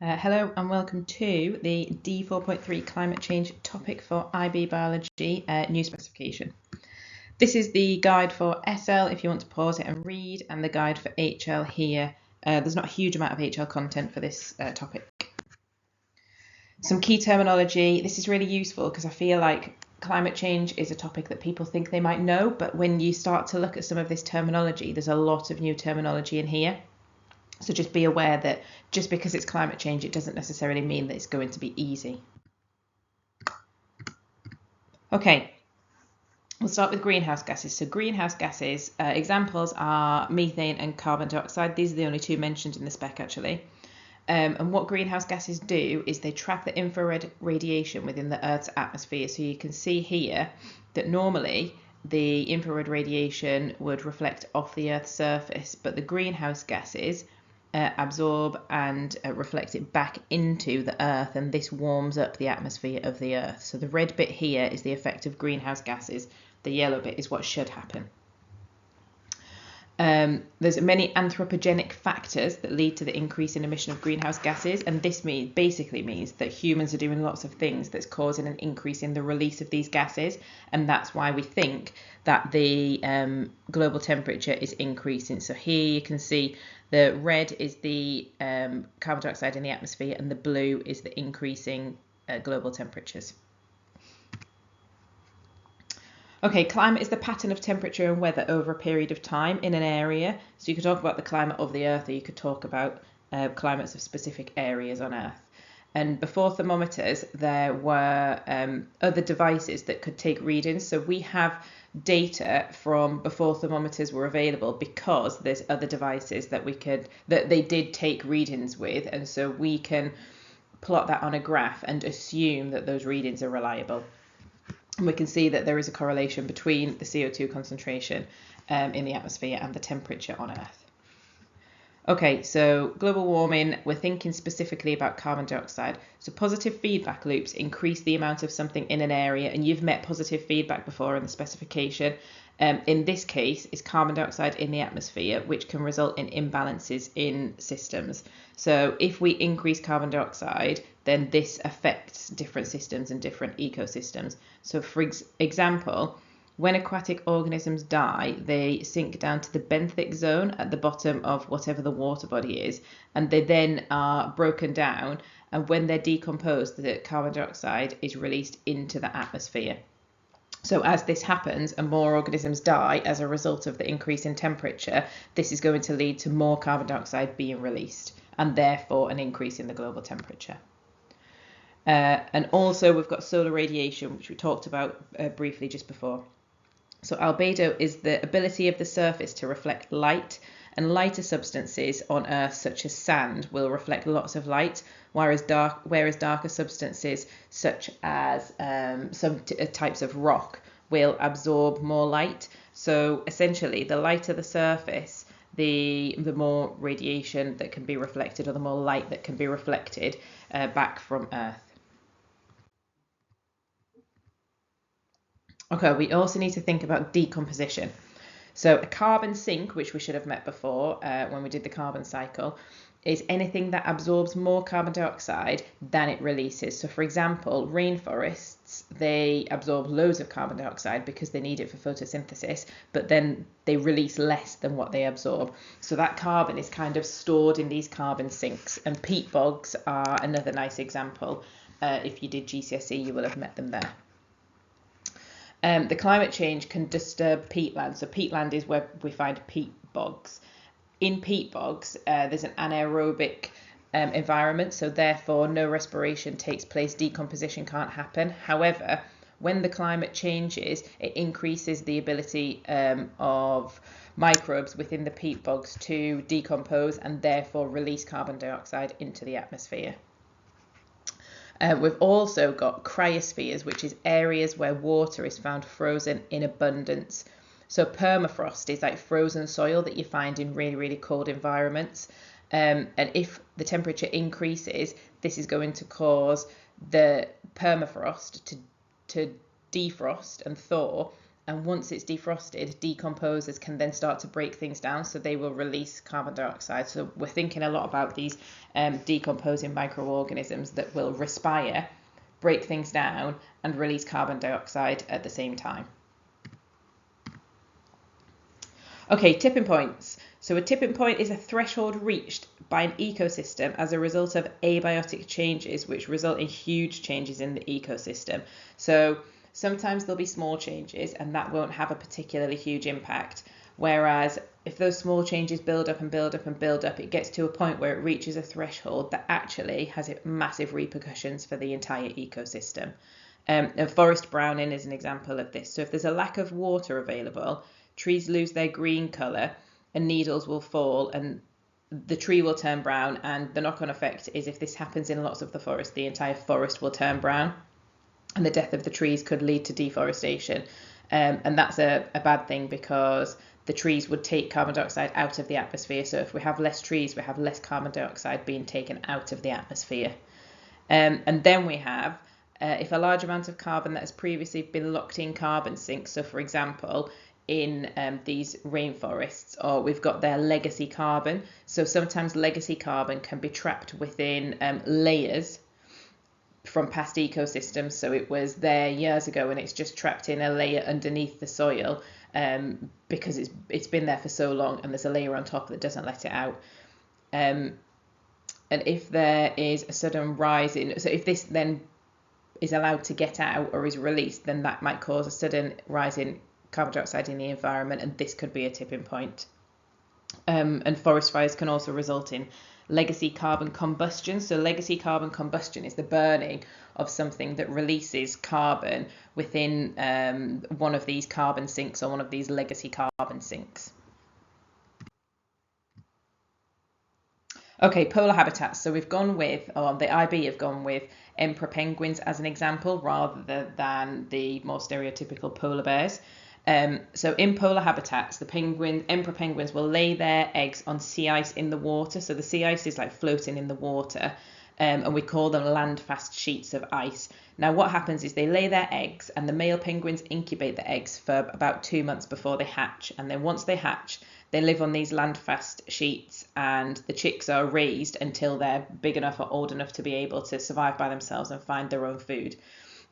Hello and welcome to the D4.3 Climate Change topic for IB Biology new specification. This is the guide for SL if you want to pause it and read, and the guide for HL here. There's not a huge amount of HL content for this topic. Some key terminology. This is really useful because I feel like climate change is a topic that people think they might know, but when you start to look at some of this terminology, there's a lot of new terminology in here. So just be aware that just because it's climate change, it doesn't necessarily mean that it's going to be easy. Okay, we'll start with greenhouse gases. So greenhouse gases, examples are methane and carbon dioxide. These are the only two mentioned in the spec actually. And what greenhouse gases do is they trap the infrared radiation within the Earth's atmosphere. So you can see here that normally the infrared radiation would reflect off the Earth's surface, but the greenhouse gases absorb and reflect it back into the Earth, and this warms up the atmosphere of the Earth. So the red bit here is the effect of greenhouse gases. The yellow bit is what should happen. There's many anthropogenic factors that lead to the increase in emission of greenhouse gases, and this basically means that humans are doing lots of things that's causing an increase in the release of these gases, and that's why we think that the global temperature is increasing. So here you can see the red is the carbon dioxide in the atmosphere, and the blue is the increasing global temperatures. Okay, climate is the pattern of temperature and weather over a period of time in an area. So you could talk about the climate of the Earth, or you could talk about climates of specific areas on Earth. And before thermometers, there were other devices that could take readings. So we have data from before thermometers were available because there's other devices that they did take readings with, and so we can plot that on a graph and assume that those readings are reliable. And we can see that there is a correlation between the CO2 concentration in the atmosphere and the temperature on Earth. Okay, so global warming, we're thinking specifically about carbon dioxide. So positive feedback loops increase the amount of something in an area, and you've met positive feedback before in the specification. In this case, is carbon dioxide in the atmosphere, which can result in imbalances in systems. So if we increase carbon dioxide, then this affects different systems and different ecosystems. So for example, when aquatic organisms die, they sink down to the benthic zone at the bottom of whatever the water body is, and they then are broken down, and when they're decomposed, the carbon dioxide is released into the atmosphere. So as this happens and more organisms die as a result of the increase in temperature, this is going to lead to more carbon dioxide being released, and therefore an increase in the global temperature. And also we've got solar radiation, which we talked about briefly just before. So albedo is the ability of the surface to reflect light, and lighter substances on Earth, such as sand, will reflect lots of light, whereas darker substances, such as some types of rock, will absorb more light. So essentially, the lighter the surface, the more radiation that can be reflected, or the more light that can be reflected back from Earth. Okay, we also need to think about decomposition. So a carbon sink, which we should have met before when we did the carbon cycle, is anything that absorbs more carbon dioxide than it releases. So for example, rainforests, they absorb loads of carbon dioxide because they need it for photosynthesis, but then they release less than what they absorb. So that carbon is kind of stored in these carbon sinks, and peat bogs are another nice example. If you did GCSE, you will have met them there. The climate change can disturb peatland. So peatland is where we find peat bogs. In peat bogs, there's an anaerobic environment, so therefore no respiration takes place, decomposition can't happen. However, when the climate changes, it increases the ability of microbes within the peat bogs to decompose and therefore release carbon dioxide into the atmosphere. We've also got cryospheres, which is areas where water is found frozen in abundance. So permafrost is like frozen soil that you find in really, really cold environments. And if the temperature increases, this is going to cause the permafrost to defrost and thaw, and once it's defrosted, decomposers can then start to break things down, so they will release carbon dioxide. So we're thinking a lot about these decomposing microorganisms that will respire, break things down, and release carbon dioxide at the same time. Okay, tipping points. So a tipping point is a threshold reached by an ecosystem as a result of abiotic changes, which result in huge changes in the ecosystem. So sometimes there'll be small changes and that won't have a particularly huge impact. Whereas if those small changes build up and build up and build up, it gets to a point where it reaches a threshold that actually has massive repercussions for the entire ecosystem. And forest browning is an example of this. So if there's a lack of water available, trees lose their green colour and needles will fall and the tree will turn brown, and the knock-on effect is if this happens in lots of the forest, the entire forest will turn brown and the death of the trees could lead to deforestation. And that's a bad thing because the trees would take carbon dioxide out of the atmosphere. So if we have less trees, we have less carbon dioxide being taken out of the atmosphere. And then we have, if a large amount of carbon that has previously been locked in carbon sinks, so for example, in these rainforests, or we've got their legacy carbon. So sometimes legacy carbon can be trapped within layers from past ecosystems. So it was there years ago and it's just trapped in a layer underneath the soil because it's been there for so long, and there's a layer on top that doesn't let it out. And if there is a sudden rise in, so if this then is allowed to get out or is released, then that might cause a sudden rise in carbon dioxide in the environment, and this could be a tipping point. And forest fires can also result in legacy carbon combustion. So legacy carbon combustion is the burning of something that releases carbon within one of these carbon sinks or one of these legacy carbon sinks. Okay, polar habitats. So we've gone with, or the IB have gone with emperor penguins as an example rather than the more stereotypical polar bears. So in polar habitats, the emperor penguins will lay their eggs on sea ice in the water. So the sea ice is like floating in the water, and we call them land-fast sheets of ice. Now what happens is they lay their eggs and the male penguins incubate the eggs for about 2 months before they hatch. And then once they hatch, they live on these land-fast sheets and the chicks are raised until they're big enough or old enough to be able to survive by themselves and find their own food.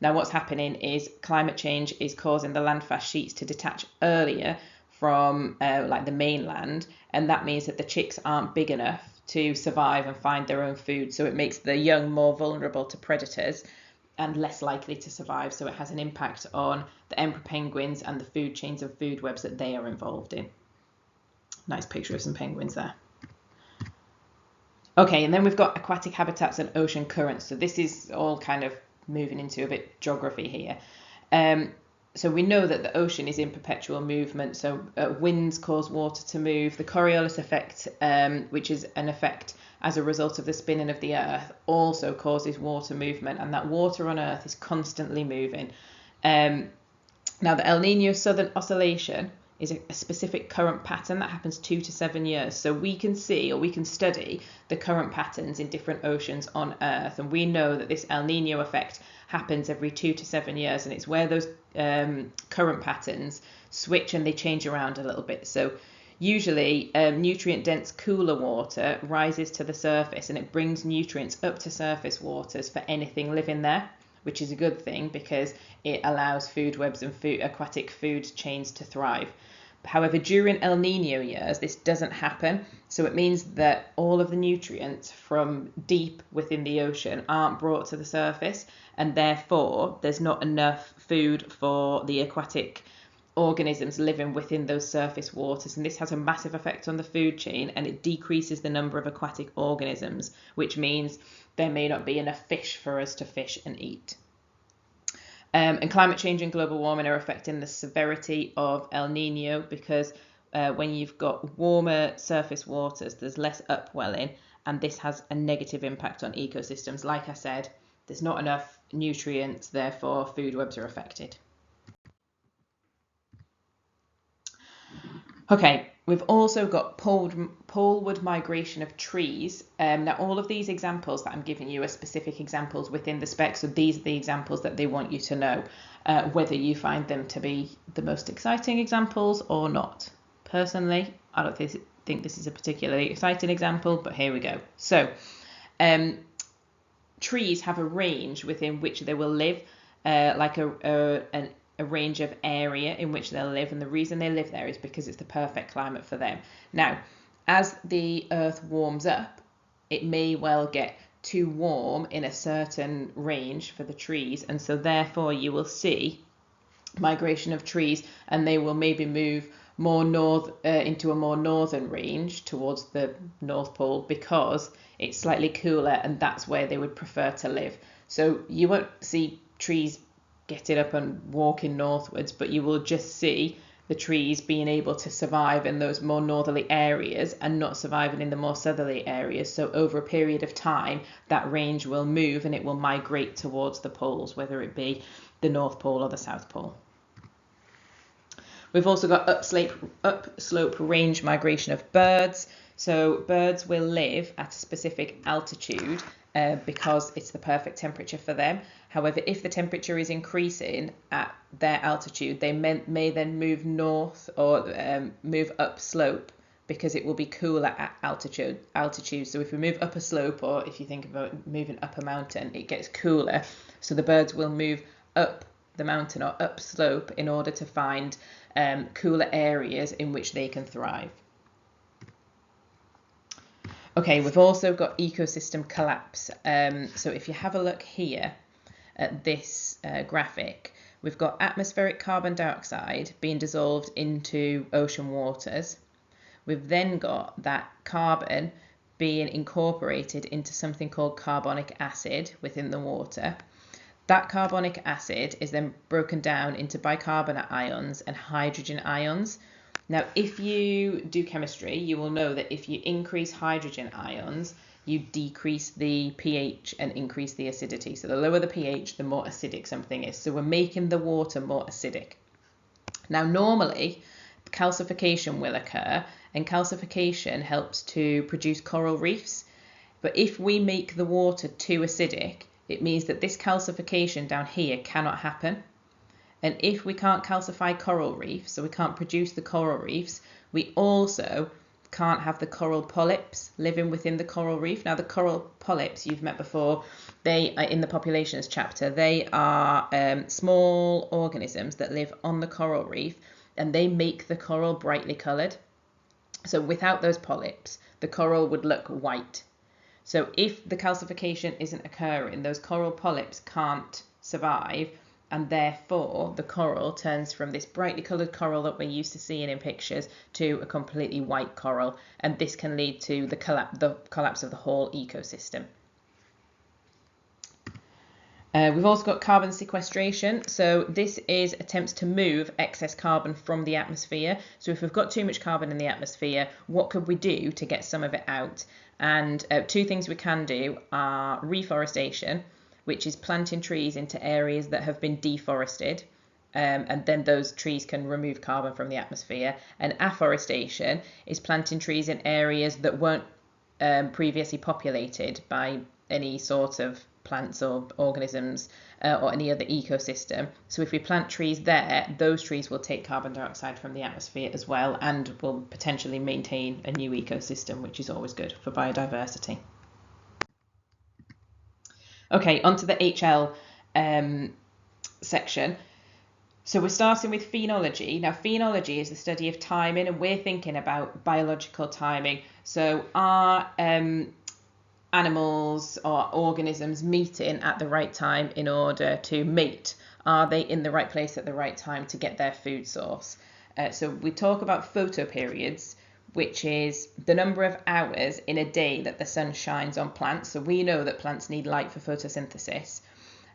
Now what's happening is climate change is causing the land-fast sheets to detach earlier from like the mainland, and that means that the chicks aren't big enough to survive and find their own food. So it makes the young more vulnerable to predators and less likely to survive. So it has an impact on the emperor penguins and the food chains and food webs that they are involved in. Nice picture of some penguins there. Okay, and then we've got aquatic habitats and ocean currents. So this is all kind of moving into a bit geography here. So we know that the ocean is in perpetual movement. So winds cause water to move. The Coriolis effect, which is an effect as a result of the spinning of the Earth, also causes water movement, and that water on Earth is constantly moving. Now the El Nino Southern Oscillation is a specific current pattern that happens 2 to 7 years. So we can see, or we can study, the current patterns in different oceans on Earth. And we know that this El Nino effect happens every 2 to 7 years. And it's where those current patterns switch and they change around a little bit. So usually nutrient-dense cooler water rises to the surface and it brings nutrients up to surface waters for anything living there, which is a good thing because it allows food webs and aquatic food chains to thrive. However, during El Nino years, this doesn't happen. So it means that all of the nutrients from deep within the ocean aren't brought to the surface, and therefore there's not enough food for the aquatic organisms living within those surface waters. And this has a massive effect on the food chain, and it decreases the number of aquatic organisms, which means there may not be enough fish for us to fish and eat. And climate change and global warming are affecting the severity of El Nino because when you've got warmer surface waters, there's less upwelling, and this has a negative impact on ecosystems. Like I said, there's not enough nutrients, therefore food webs are affected. Okay, We've also got poleward migration of trees. Now, all of these examples that I'm giving you are specific examples within the spec, so these are the examples that they want you to know, whether you find them to be the most exciting examples or not. Personally, I don't think this is a particularly exciting example, but here we go. So, trees have a range within which they will live, like a range of area in which they'll live, and the reason they live there is because it's the perfect climate for them. Now, as the earth warms up, it may well get too warm in a certain range for the trees, and so therefore you will see migration of trees, and they will maybe move more into a more northern range towards the North Pole because it's slightly cooler, and that's where they would prefer to live. So you won't see trees getting up and walking northwards, but you will just see the trees being able to survive in those more northerly areas and not surviving in the more southerly areas. So over a period of time, that range will move and it will migrate towards the poles, whether it be the North Pole or the South Pole. We've also got upslope range migration of birds. So birds will live at a specific altitude because it's the perfect temperature for them. However, if the temperature is increasing at their altitude, they may then move north or move upslope because it will be cooler at altitude. So if we move up a slope, or if you think about moving up a mountain, it gets cooler. So the birds will move up the mountain or upslope in order to find cooler areas in which they can thrive. Okay, we've also got ecosystem collapse. So if you have a look here at this graphic, we've got atmospheric carbon dioxide being dissolved into ocean waters. We've then got that carbon being incorporated into something called carbonic acid within the water. That carbonic acid is then broken down into bicarbonate ions and hydrogen ions. Now, if you do chemistry, you will know that if you increase hydrogen ions, you decrease the pH and increase the acidity. So the lower the pH, the more acidic something is. So we're making the water more acidic. Now, normally, calcification will occur, and calcification helps to produce coral reefs. But if we make the water too acidic, it means that this calcification down here cannot happen. And if we can't calcify coral reefs, so we can't produce the coral reefs, we also can't have the coral polyps living within the coral reef. Now, the coral polyps you've met before, they are in the populations chapter. They are small organisms that live on the coral reef, and they make the coral brightly coloured. So without those polyps, the coral would look white. So if the calcification isn't occurring, those coral polyps can't survive, and therefore the coral turns from this brightly coloured coral that we're used to seeing in pictures to a completely white coral, and this can lead to the collapse of the whole ecosystem. We've also got carbon sequestration. So this is attempts to move excess carbon from the atmosphere. So if we've got too much carbon in the atmosphere, what could we do to get some of it out? And two things we can do are reforestation, which is planting trees into areas that have been deforested, and then those trees can remove carbon from the atmosphere. And afforestation is planting trees in areas that weren't previously populated by any sort of plants or organisms or any other ecosystem. So if we plant trees there, those trees will take carbon dioxide from the atmosphere as well, and will potentially maintain a new ecosystem, which is always good for biodiversity. Okay, onto the HL section. So we're starting with phenology. Now, phenology is the study of timing, and we're thinking about biological timing. So are animals or organisms meeting at the right time in order to mate? Are they in the right place at the right time to get their food source? So we talk about photoperiods, which is the number of hours in a day that the sun shines on plants. So we know that plants need light for photosynthesis.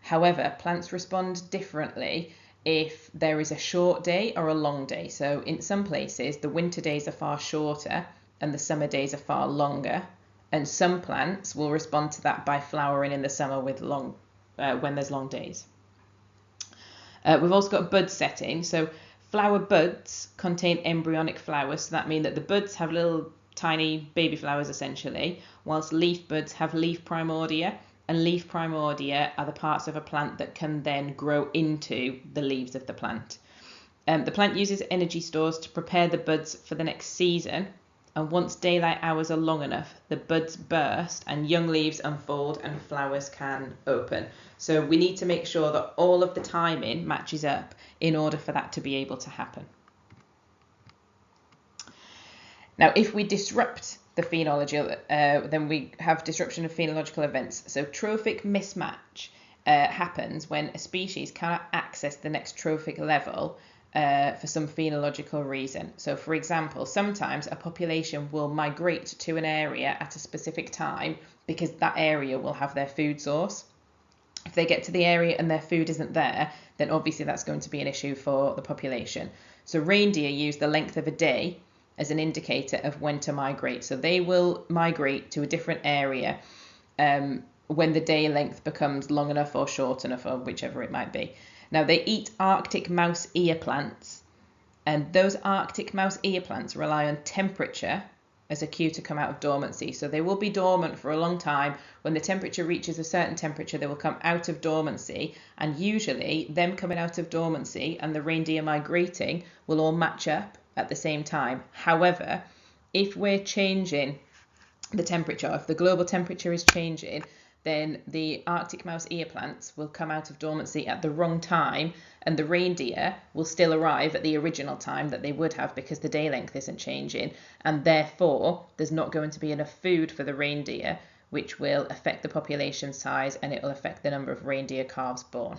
However, plants respond differently if there is a short day or a long day. So in some places, the winter days are far shorter and the summer days are far longer. And some plants will respond to that by flowering in the summer with when there's long days. We've also got bud setting. So Flower buds contain embryonic flowers, so that means that the buds have little tiny baby flowers essentially, whilst leaf buds have leaf primordia, and leaf primordia are the parts of a plant that can then grow into the leaves of the plant. The plant uses energy stores to prepare the buds for the next season, and once daylight hours are long enough, the buds burst and young leaves unfold and flowers can open. So we need to make sure that all of the timing matches up in order for that to be able to happen. Now, if we disrupt the phenology, then we have disruption of phenological events. So trophic mismatch happens when a species cannot access the next trophic level for some phenological reason. So, for example, sometimes a population will migrate to an area at a specific time because that area will have their food source. If they get to the area and their food isn't there, then obviously that's going to be an issue for the population. So reindeer use the length of a day as an indicator of when to migrate. So they will migrate to a different area when the day length becomes long enough or short enough, or whichever it might be. Now, they eat Arctic mouse ear plants, and those Arctic mouse ear plants rely on temperature as a cue to come out of dormancy. So they will be dormant for a long time. When the temperature reaches a certain temperature, they will come out of dormancy, and usually them coming out of dormancy and the reindeer migrating will all match up at the same time. However, if we're changing the temperature, if the global temperature is changing, then the Arctic mouse ear plants will come out of dormancy at the wrong time, and the reindeer will still arrive at the original time that they would have because the day length isn't changing, and therefore there's not going to be enough food for the reindeer, which will affect the population size, and it will affect the number of reindeer calves born.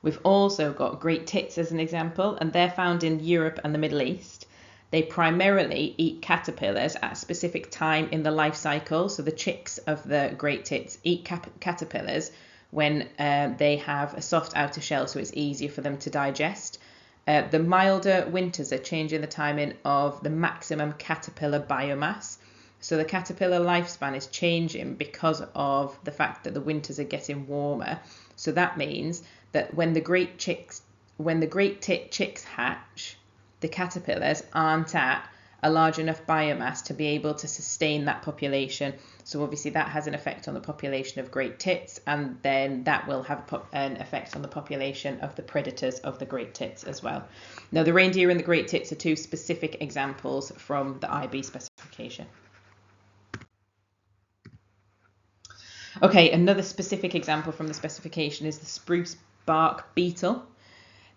We've also got great tits as an example, and they're found in Europe and the Middle East. They primarily eat caterpillars at a specific time in the life cycle. So the chicks of the great tits eat caterpillars when they have a soft outer shell, so it's easier for them to digest. The milder winters are changing the timing of the maximum caterpillar biomass. So the caterpillar lifespan is changing because of the fact that the winters are getting warmer. So that means that when the great tit chicks hatch, the caterpillars aren't at a large enough biomass to be able to sustain that population. So obviously that has an effect on the population of great tits, and then that will have an effect on the population of the predators of the great tits as well. Now, the reindeer and the great tits are two specific examples from the IB specification. Okay, another specific example from the specification is the spruce bark beetle.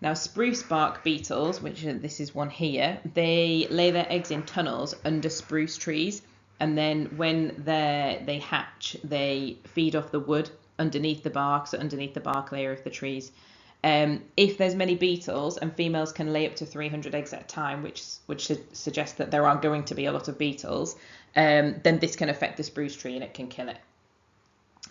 Now, spruce bark beetles, which this is one here, they lay their eggs in tunnels under spruce trees, and then when they hatch, they feed off the wood underneath the bark, so underneath the bark layer of the trees. If there's many beetles, and females can lay up to 300 eggs at a time, which should suggest that there are going to be a lot of beetles, then this can affect the spruce tree and it can kill it.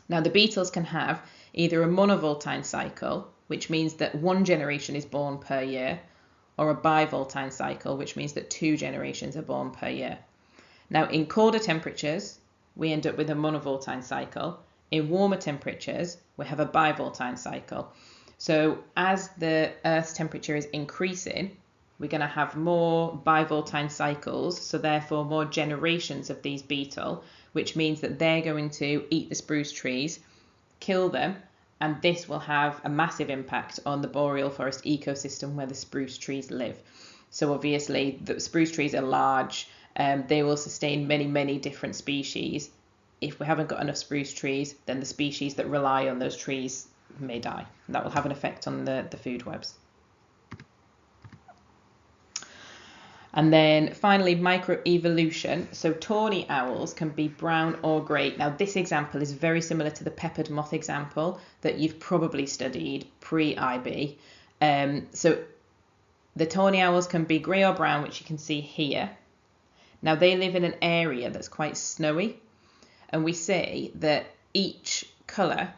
Now, the beetles can have either a monovoltine cycle, which means that one generation is born per year, or a bivoltine cycle, which means that 2 generations are born per year. Now, in colder temperatures, we end up with a monovoltine cycle. In warmer temperatures, we have a bivoltine cycle. So as the Earth's temperature is increasing, we're going to have more bivoltine cycles, so therefore more generations of these beetle, which means that they're going to eat the spruce trees, kill them, and this will have a massive impact on the boreal forest ecosystem where the spruce trees live. So obviously the spruce trees are large, they will sustain many different species. If we haven't got enough spruce trees, then the species that rely on those trees may die. That will have an effect on the food webs. And then finally, microevolution. So tawny owls can be brown or grey. Now, this example is very similar to the peppered moth example that you've probably studied pre-IB. So the tawny owls can be grey or brown, which you can see here. Now, they live in an area that's quite snowy, and we say that each colour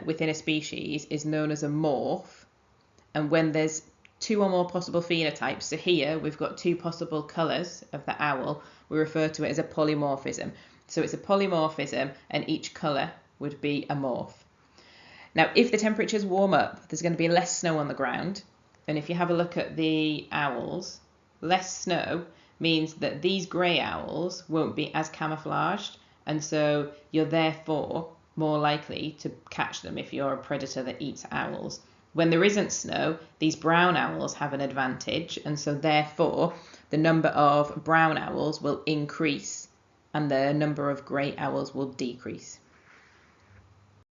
within a species is known as a morph, and when there's 2 or more possible phenotypes, so here we've got 2 possible colours of the owl, we refer to it as a polymorphism. So it's a polymorphism, and each colour would be a morph. Now, if the temperatures warm up, there's going to be less snow on the ground, And if you have a look at the owls, less snow means that these grey owls won't be as camouflaged, and so you're therefore more likely to catch them if you're a predator that eats owls. When there isn't snow, these brown owls have an advantage, and so therefore the number of brown owls will increase and the number of grey owls will decrease.